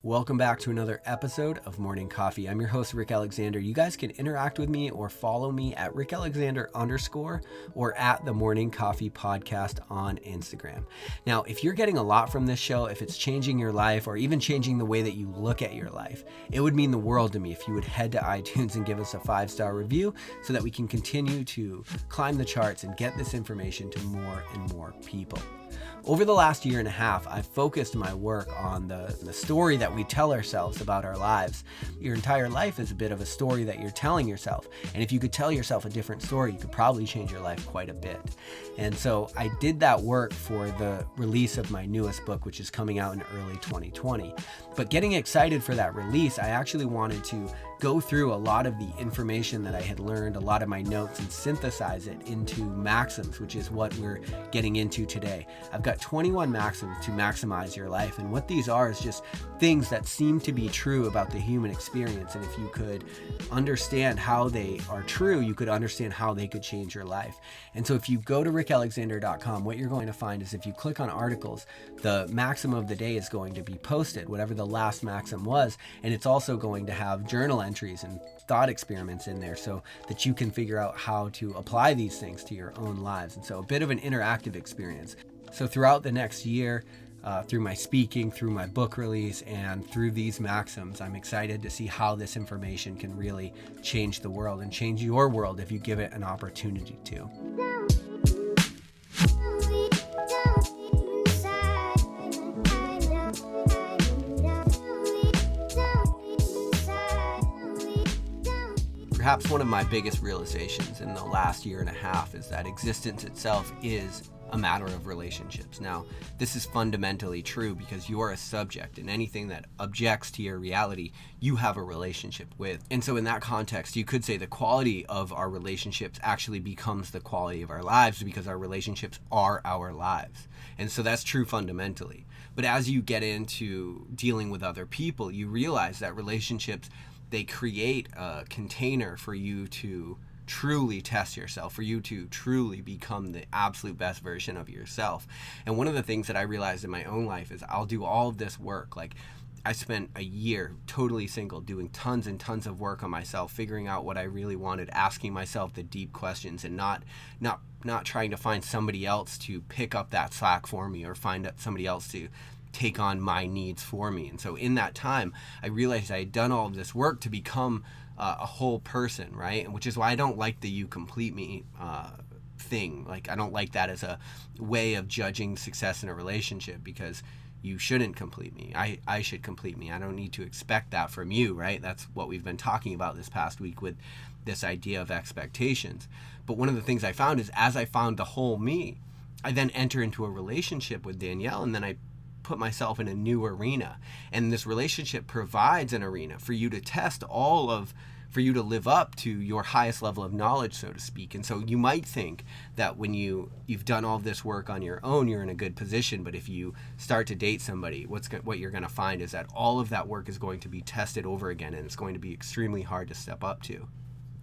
Welcome back to another episode of Morning Coffee. I'm your host, Rick Alexander. You guys can interact with me or follow me at @RickAlexander_ or at the Morning Coffee Podcast on Instagram. Now, if you're getting a lot from this show, if it's changing your life or even changing the way that you look at your life, it would mean the world to me if you would head to iTunes and give us a 5-star review so that we can continue to climb the charts and get this information to more and more people. Over the last year and a half, I've focused my work on the story that we tell ourselves about our lives. Your entire life is a bit of a story that you're telling yourself. And if you could tell yourself a different story, you could probably change your life quite a bit. And so I did that work for the release of my newest book, which is coming out in early 2020. But getting excited for that release, I actually wanted to go through a lot of the information that I had learned, a lot of my notes, and synthesize it into maxims, which is what we're getting into today. I've got 21 maxims to maximize your life, and what these are is just things that seem to be true about the human experience. And if you could understand how they are true, you could understand how they could change your life. And so if you go to rickalexander.com, what you're going to find is if you click on articles, the maxim of the day is going to be posted, whatever the last maxim was, and it's also going to have journal entries and thought experiments in there so that you can figure out how to apply these things to your own lives. And so a bit of an interactive experience. So throughout the next year, through my speaking, through my book release, and through these maxims, I'm excited to see how this information can really change the world and change your world if you give it an opportunity to. Perhaps one of my biggest realizations in the last year and a half is that existence itself is a matter of relationships. Now, this is fundamentally true because you are a subject, and anything that objects to your reality, you have a relationship with. And so in that context, you could say the quality of our relationships actually becomes the quality of our lives because our relationships are our lives. And so that's true fundamentally. But as you get into dealing with other people, you realize that relationships, they create a container for you to truly test yourself, for you to truly become the absolute best version of yourself. And one of the things that I realized in my own life is I'll do all of this work. Like, I spent a year totally single, doing tons and tons of work on myself, figuring out what I really wanted, asking myself the deep questions, and not trying to find somebody else to pick up that slack for me or find somebody else to take on my needs for me. And so in that time, I realized I had done all of this work to become a whole person, right? And which is why I don't like the "you complete me" thing. Like, I don't like that as a way of judging success in a relationship, because you shouldn't complete me. I should complete me. I don't need to expect that from you, right? That's what we've been talking about this past week with this idea of expectations. But one of the things I found is, as I found the whole me, I then enter into a relationship with Danielle, and then I put myself in a new arena. And this relationship provides an arena for you to test for you to live up to your highest level of knowledge, so to speak. And so you might think that when you've done all this work on your own, you're in a good position. But if you start to date somebody, what you're going to find is that all of that work is going to be tested over again, and it's going to be extremely hard to step up to.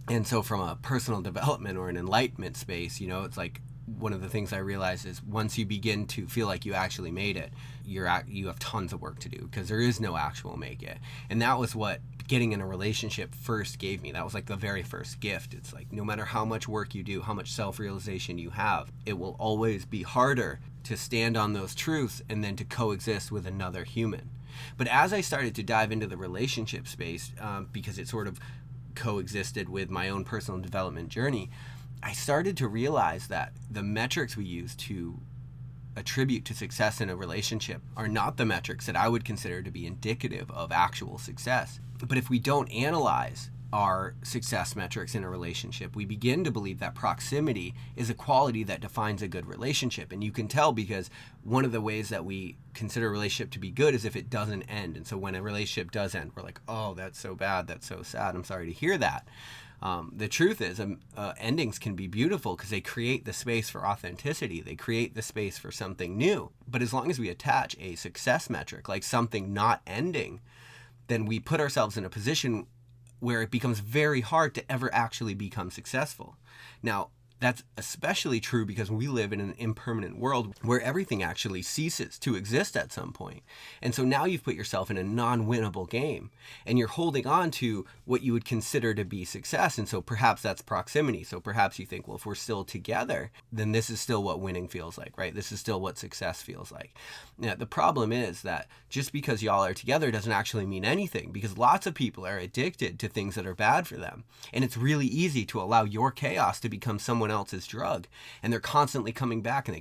And so from a personal development or an enlightenment space, it's like, one of the things I realized is once you begin to feel like you actually made it, you have tons of work to do, because there is no actual make it. And that was what getting in a relationship first gave me. That was like the very first gift. It's like, no matter how much work you do, how much self-realization you have, it will always be harder to stand on those truths and then to coexist with another human. But as I started to dive into the relationship space, because it sort of coexisted with my own personal development journey, I started to realize that the metrics we use to attribute to success in a relationship are not the metrics that I would consider to be indicative of actual success. But if we don't analyze our success metrics in a relationship, we begin to believe that proximity is a quality that defines a good relationship. And you can tell, because one of the ways that we consider a relationship to be good is if it doesn't end. And so when a relationship does end, we're like, oh, that's so bad, that's so sad, I'm sorry to hear that. The truth is, endings can be beautiful because they create the space for authenticity. They create the space for something new. But as long as we attach a success metric, like something not ending, then we put ourselves in a position where it becomes very hard to ever actually become successful. Now, That's especially true because we live in an impermanent world where everything actually ceases to exist at some point. And so now you've put yourself in a non-winnable game, and you're holding on to what you would consider to be success. And so perhaps that's proximity. So perhaps you think, well, if we're still together, then this is still what winning feels like, right? This is still what success feels like. Now, the problem is that just because y'all are together doesn't actually mean anything, because lots of people are addicted to things that are bad for them. And it's really easy to allow your chaos to become someone else's drug, and they're constantly coming back, and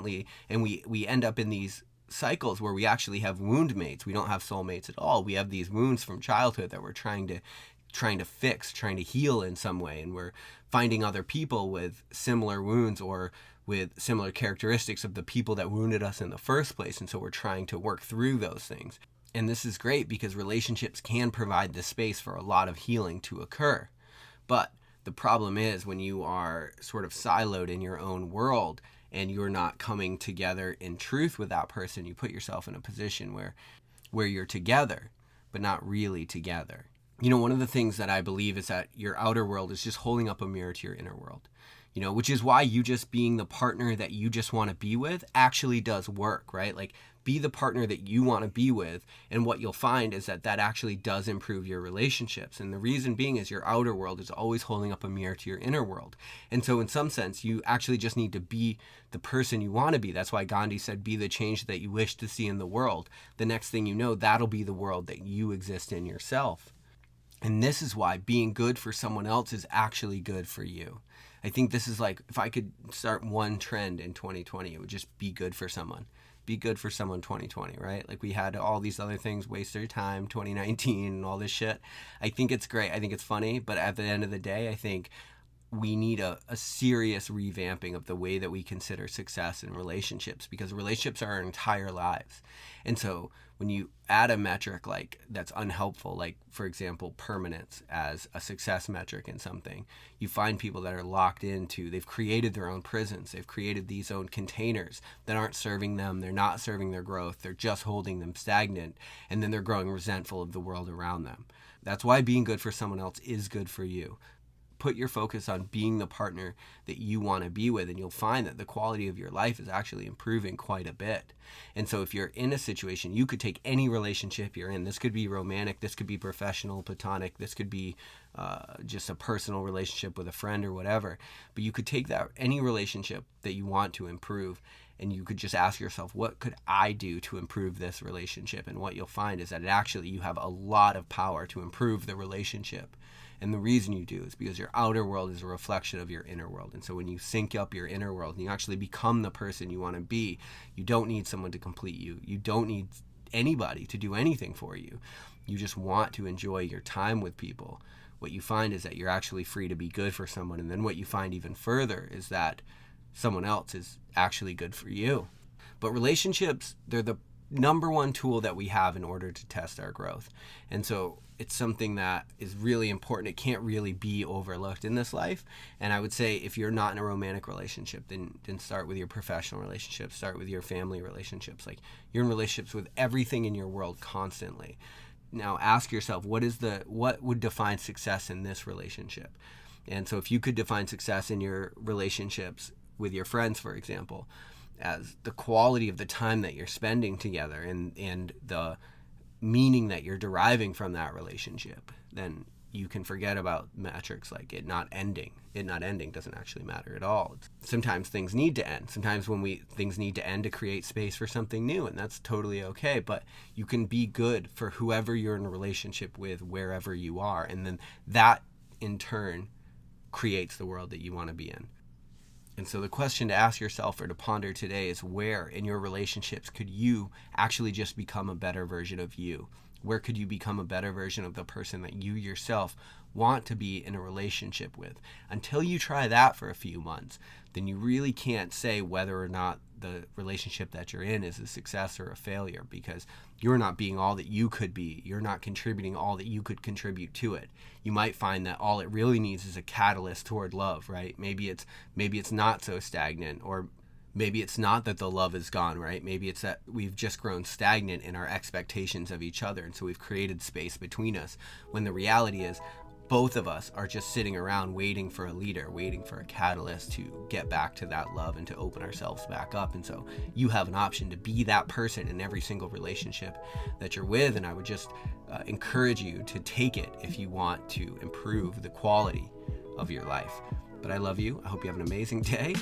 we end up in these cycles where we actually have wound mates. We don't have soulmates at all. We have these wounds from childhood that we're trying to fix, trying to heal in some way, and we're finding other people with similar wounds or with similar characteristics of the people that wounded us in the first place, and so we're trying to work through those things. And this is great because relationships can provide the space for a lot of healing to occur. But the problem is when you are sort of siloed in your own world and you're not coming together in truth with that person, you put yourself in a position where you're together, but not really together. You know, one of the things that I believe is that your outer world is just holding up a mirror to your inner world. You know, which is why you just being the partner that you just want to be with actually does work, right? Like, be the partner that you want to be with, and what you'll find is that actually does improve your relationships. And the reason being is your outer world is always holding up a mirror to your inner world. And so in some sense, you actually just need to be the person you want to be. That's why Gandhi said, be the change that you wish to see in the world. The next thing you know, that'll be the world that you exist in yourself. And this is why being good for someone else is actually good for you. I think this is like, if I could start one trend in 2020, it would just be good for someone. Be good for someone 2020, right? Like, we had all these other things, waste their time, 2019 and all this shit. I think it's great. I think it's funny. But at the end of the day, I think we need a serious revamping of the way that we consider success in relationships, because relationships are our entire lives. And so when you add a metric like that's unhelpful, like, for example, permanence as a success metric in something, you find people that are locked into, they've created their own prisons, they've created these own containers that aren't serving them, they're not serving their growth, they're just holding them stagnant, and then they're growing resentful of the world around them. That's why being good for someone else is good for you. Put your focus on being the partner that you want to be with, and you'll find that the quality of your life is actually improving quite a bit. And so if you're in a situation, you could take any relationship you're in. This could be romantic, this could be professional, platonic, this could be just a personal relationship with a friend or whatever. But you could take that, any relationship that you want to improve, and you could just ask yourself, what could I do to improve this relationship? And what you'll find is that actually you have a lot of power to improve the relationship. And the reason you do is because your outer world is a reflection of your inner world. And so when you sync up your inner world and you actually become the person you want to be, you don't need someone to complete you. You don't need anybody to do anything for you. You just want to enjoy your time with people. What you find is that you're actually free to be good for someone. And then what you find even further is that someone else is actually good for you. But relationships, they're the number one tool that we have in order to test our growth. And so it's something that is really important. It can't really be overlooked in this life. And I would say if you're not in a romantic relationship, then start with your professional relationships, start with your family relationships. Like, you're in relationships with everything in your world constantly. Now ask yourself, what would define success in this relationship? And so if you could define success in your relationships with your friends, for example, as the quality of the time that you're spending together and the meaning that you're deriving from that relationship, then you can forget about metrics like it not ending. It not ending doesn't actually matter at all. Sometimes things need to end. Sometimes things need to end to create space for something new, and that's totally okay. But you can be good for whoever you're in a relationship with, wherever you are, and then that in turn creates the world that you want to be in. And so the question to ask yourself or to ponder today is, where in your relationships could you actually just become a better version of you? Where could you become a better version of the person that you yourself want to be in a relationship with? Until you try that for a few months, then you really can't say whether or not the relationship that you're in is a success or a failure, because you're not being all that you could be. You're not contributing all that you could contribute to it. You might find that all it really needs is a catalyst toward love, right? Maybe it's not so stagnant, or maybe it's not that the love is gone, right? Maybe it's that we've just grown stagnant in our expectations of each other, and so we've created space between us, when the reality is both of us are just sitting around waiting for a leader, waiting for a catalyst to get back to that love and to open ourselves back up. And so you have an option to be that person in every single relationship that you're with. And I would just encourage you to take it if you want to improve the quality of your life. But I love you. I hope you have an amazing day.